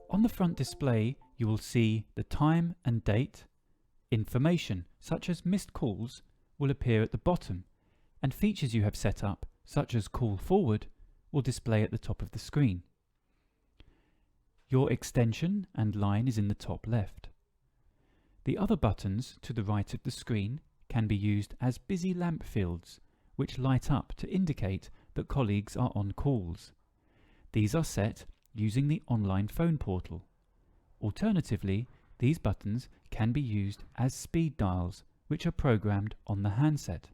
On the front display, you will see the time and date. Information, such as missed calls, will appear at the bottom, and features you have set up, such as call forward, will display at the top of the screen. Your extension and line is in the top left. The other buttons to the right of the screen can be used as busy lamp fields, which light up to indicate that colleagues are on calls. These are set using the online phone portal. Alternatively, these buttons can be used as speed dials, which are programmed on the handset.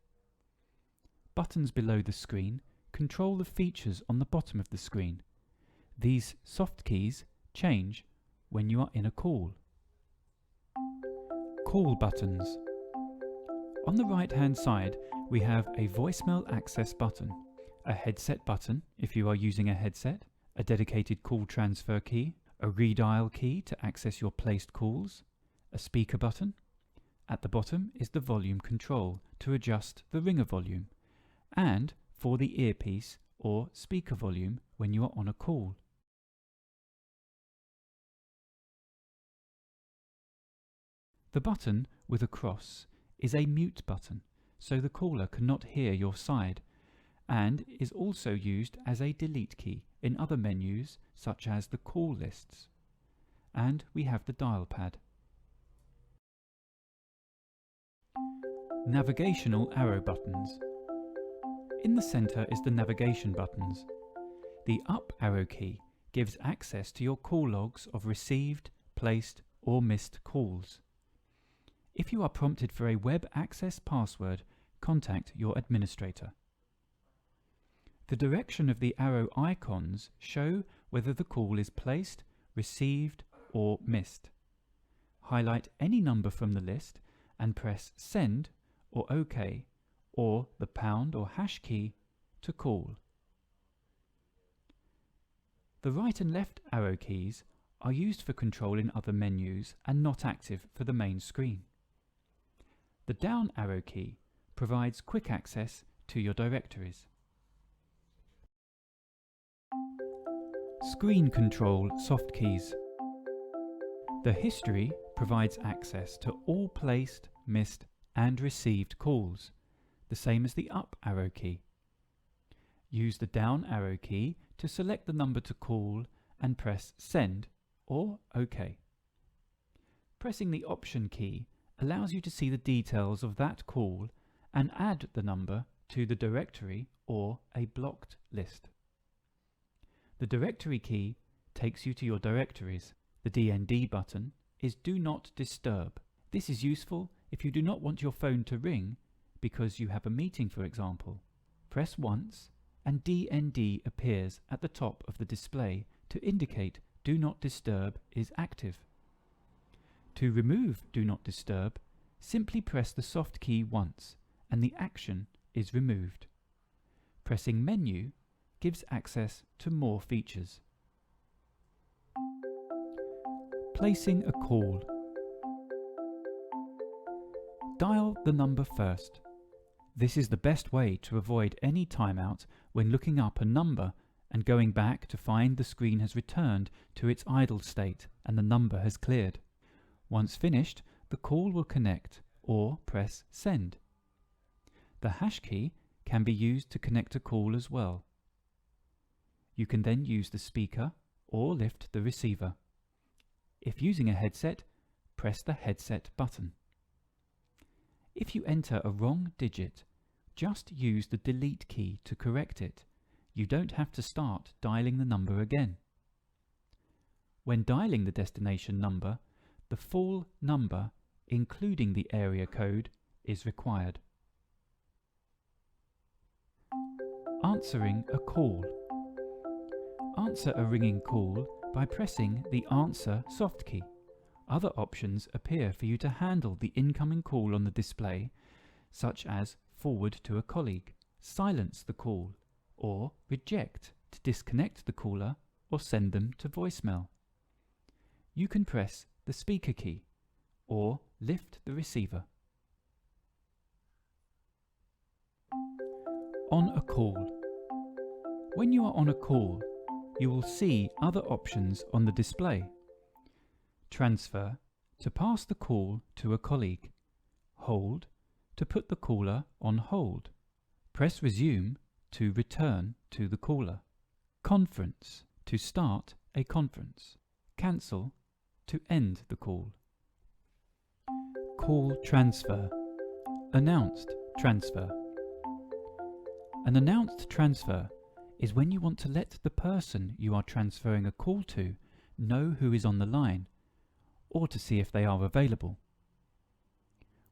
Buttons below the screen control the features on the bottom of the screen. These soft keys change when you are in a call. Call buttons. On the right-hand side, we have a voicemail access button, a headset button if you are using a headset, a dedicated call transfer key, a redial key to access your placed calls, a speaker button. At the bottom is the volume control to adjust the ringer volume, and for the earpiece or speaker volume when you are on a call. The button with a cross is a mute button, so the caller cannot hear your side, and is also used as a delete key in other menus such as the call lists. And we have the dial pad. Navigational arrow buttons. In the center is the navigation buttons. The up arrow key gives access to your call logs of received, placed, or missed calls. If you are prompted for a web access password, contact your administrator. The direction of the arrow icons show whether the call is placed, received, or missed. Highlight any number from the list and press Send or OK, or the pound or hash key to call. The right and left arrow keys are used for control in other menus and not active for the main screen. The down arrow key provides quick access to your directories. Screen control soft keys. The history provides access to all placed, missed, and received calls, the same as the up arrow key. Use the down arrow key to select the number to call and press Send or OK. Pressing the Option key allows you to see the details of that call and add the number to the directory or a blocked list. The directory key takes you to your directories. The DND button is Do Not Disturb. This is useful if you do not want your phone to ring because you have a meeting, for example. Press once and DND appears at the top of the display to indicate Do Not Disturb is active. To remove Do Not Disturb, simply press the soft key once and the action is removed. Pressing Menu gives access to more features. Placing a call. Dial the number first. This is the best way to avoid any timeout when looking up a number and going back to find the screen has returned to its idle state and the number has cleared. Once finished, the call will connect or press Send. The hash key can be used to connect a call as well. You can then use the speaker or lift the receiver. If using a headset, press the headset button. If you enter a wrong digit, just use the delete key to correct it. You don't have to start dialing the number again. When dialing the destination number, the full number, including the area code, is required. Answering a call. Answer a ringing call by pressing the Answer soft key. Other options appear for you to handle the incoming call on the display, such as forward to a colleague, silence the call, or reject to disconnect the caller or send them to voicemail. You can press the speaker key or lift the receiver. On a call. When you are on a call, you will see other options on the display. Transfer, to pass the call to a colleague. Hold, to put the caller on hold. Press resume to return to the caller. Conference, to start a conference. Cancel, to end the call. Call transfer. Announced transfer. An announced transfer is when you want to let the person you are transferring a call to know who is on the line, or to see if they are available.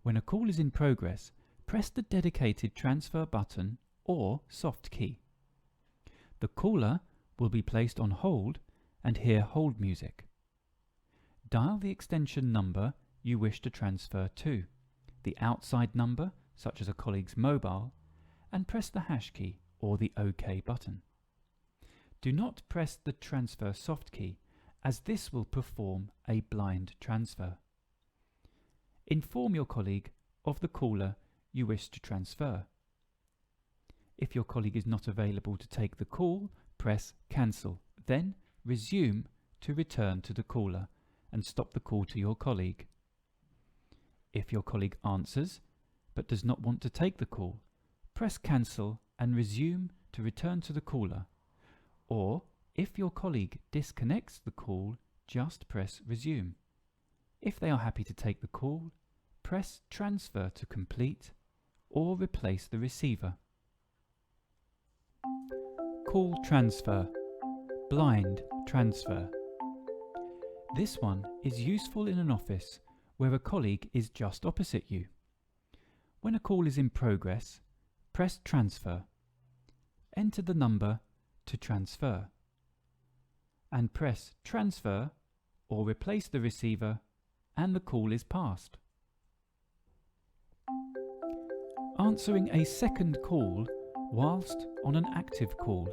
When a call is in progress, press the dedicated transfer button or soft key. The caller will be placed on hold and hear hold music. Dial the extension number you wish to transfer to, the outside number, such as a colleague's mobile, and press the hash key or the OK button. Do not press the transfer soft key, as this will perform a blind transfer. Inform your colleague of the caller you wish to transfer. If your colleague is not available to take the call, press Cancel, then Resume to return to the caller and stop the call to your colleague. If your colleague answers but does not want to take the call, press Cancel and Resume to return to the caller. Or, if your colleague disconnects the call, just press Resume. If they are happy to take the call, press Transfer to complete or replace the receiver. Call transfer. Blind transfer. This one is useful in an office where a colleague is just opposite you. When a call is in progress, press Transfer. Enter the number to transfer and press Transfer or replace the receiver, and the call is passed. Answering a second call whilst on an active call.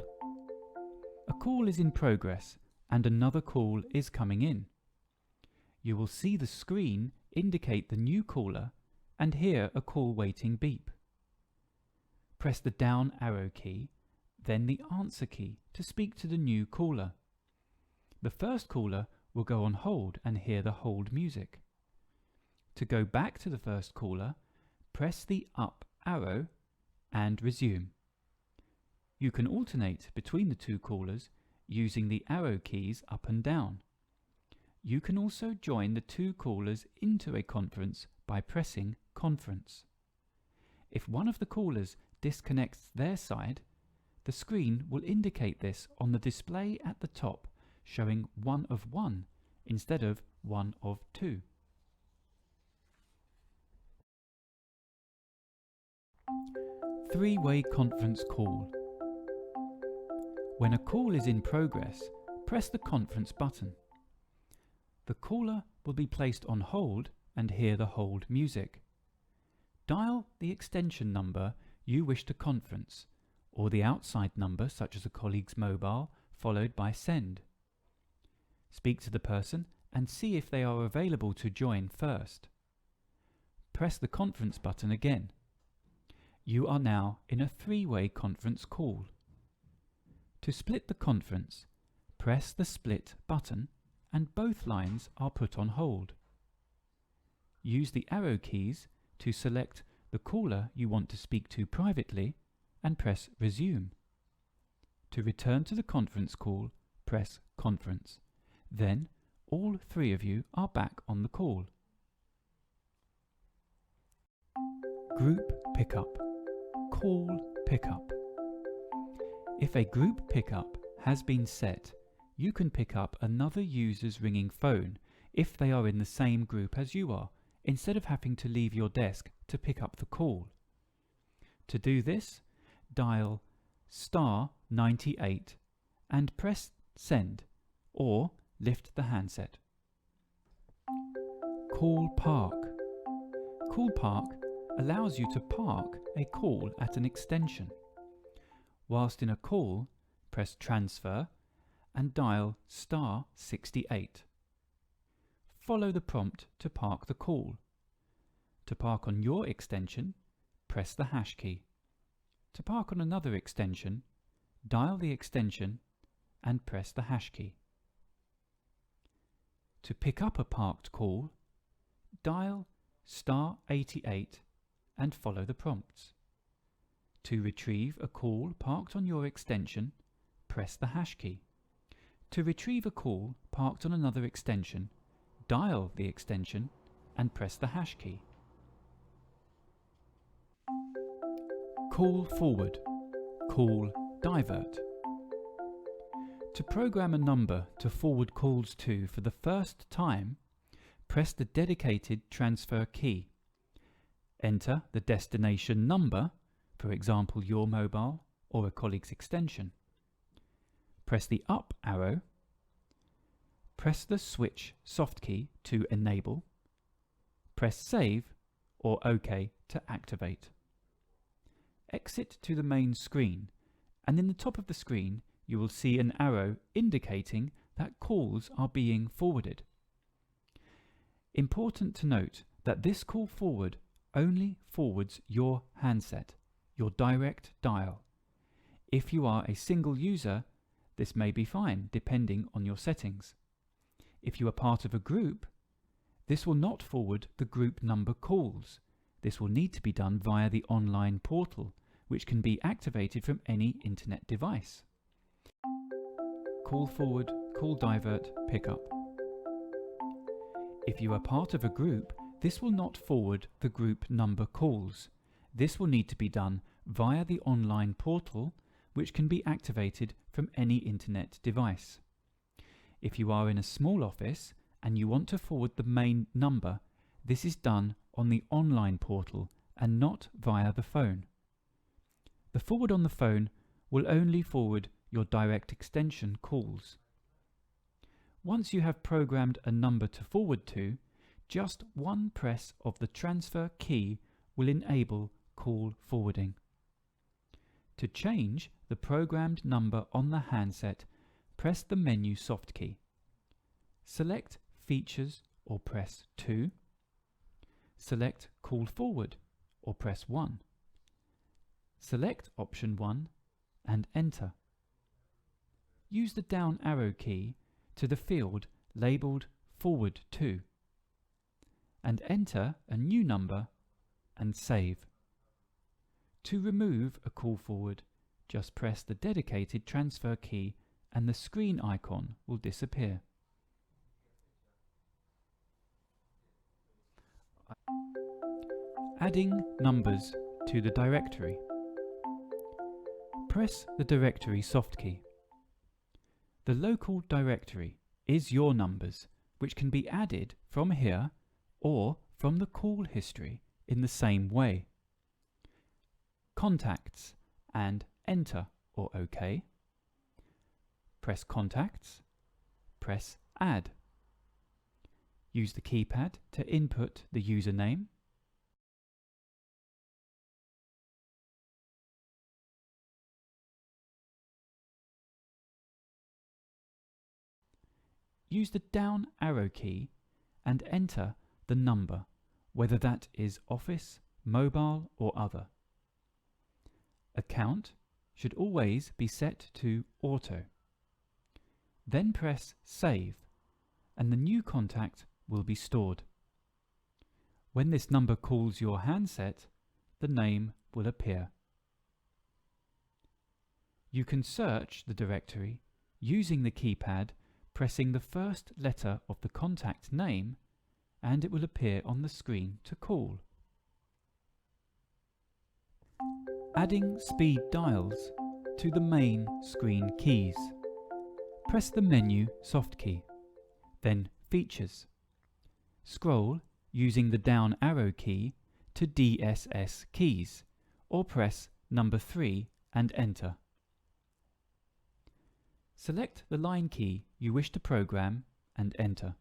A call is in progress and another call is coming in. You will see the screen indicate the new caller and hear a call waiting beep. Press the down arrow key, then the answer key to speak to the new caller. The first caller will go on hold and hear the hold music. To go back to the first caller, press the up arrow and resume. You can alternate between the two callers using the arrow keys up and down. You can also join the two callers into a conference by pressing Conference. If one of the callers disconnects their side, the screen will indicate this on the display at the top, showing 1 of 1 instead of 1 of 2. Three-way conference call. When a call is in progress, press the conference button. The caller will be placed on hold and hear the hold music. Dial the extension number you wish to conference, or the outside number such as a colleague's mobile, followed by send. Speak to the person and see if they are available to join first. Press the conference button again. You are now in a three-way conference call. To split the conference, press the split button and both lines are put on hold. Use the arrow keys to select the caller you want to speak to privately and press Resume. To return to the conference call, press Conference. Then all three of you are back on the call. Group pickup. Call pickup. If a group pickup has been set, you can pick up another user's ringing phone if they are in the same group as you are, instead of having to leave your desk to pick up the call. To do this, dial *98 and press Send, or lift the handset. Call park. Call park allows you to park a call at an extension. Whilst in a call, press Transfer and dial *68. Follow the prompt to park the call. To park on your extension, press the hash key. To park on another extension, dial the extension and press the hash key. To pick up a parked call, dial *88 and follow the prompts. To retrieve a call parked on your extension, press the hash key. To retrieve a call parked on another extension, dial the extension and press the hash key. Call forward, call divert. To program a number to forward calls to for the first time, press the dedicated transfer key. Enter the destination number, for example your mobile or a colleague's extension. Press the up arrow. Press the switch soft key to enable. Press save or OK to activate. Exit to the main screen, and in the top of the screen you will see an arrow indicating that calls are being forwarded. Important to note that this call forward only forwards your handset, your direct dial. If you are a single user, this may be fine depending on your settings. If you are part of a group, this will not forward the group number calls. This will need to be done via the online portal, which can be activated from any internet device. Call forward, call divert, pickup. If you are part of a group, this will not forward the group number calls. This will need to be done via the online portal, which can be activated from any internet device. If you are in a small office and you want to forward the main number, this is done on the online portal and not via the phone. The forward on the phone will only forward your direct extension calls. Once you have programmed a number to forward to, just one press of the transfer key will enable call forwarding. To change the programmed number on the handset, press the menu soft key. Select Features or press 2. Select Call Forward or press 1. Select option 1 and enter. Use the down arrow key to the field labelled Forward to and enter a new number and save. To remove a call forward, just press the dedicated transfer key and the screen icon will disappear. Adding numbers to the directory. Press the directory soft key. The local directory is your numbers, which can be added from here or from the call history in the same way. Contacts and enter or OK. Press Contacts, press Add. Use the keypad to input the username. Use the down arrow key and enter the number, whether that is Office, mobile or other. Account should always be set to auto. Then press Save and the new contact will be stored. When this number calls your handset, the name will appear. You can search the directory using the keypad, pressing the first letter of the contact name, and it will appear on the screen to call. Adding speed dials to the main screen keys. Press the menu soft key, then Features. Scroll using the down arrow key to DSS keys, or press number 3 and enter. Select the line key you wish to program and enter.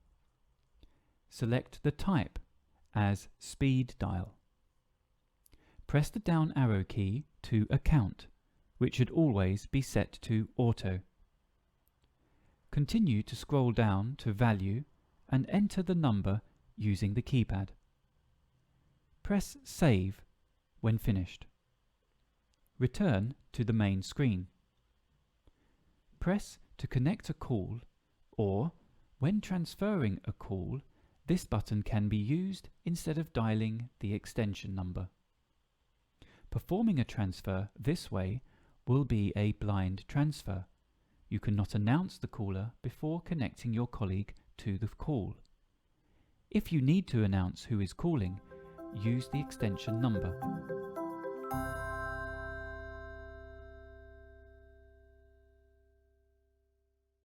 Select the type as speed dial. Press the down arrow key to Account, which should always be set to auto. Continue to scroll down to Value and enter the number using the keypad. Press Save when finished. Return to the main screen. Press to connect a call, or when transferring a call, this button can be used instead of dialing the extension number. Performing a transfer this way will be a blind transfer. You cannot announce the caller before connecting your colleague to the call. If you need to announce who is calling, use the extension number.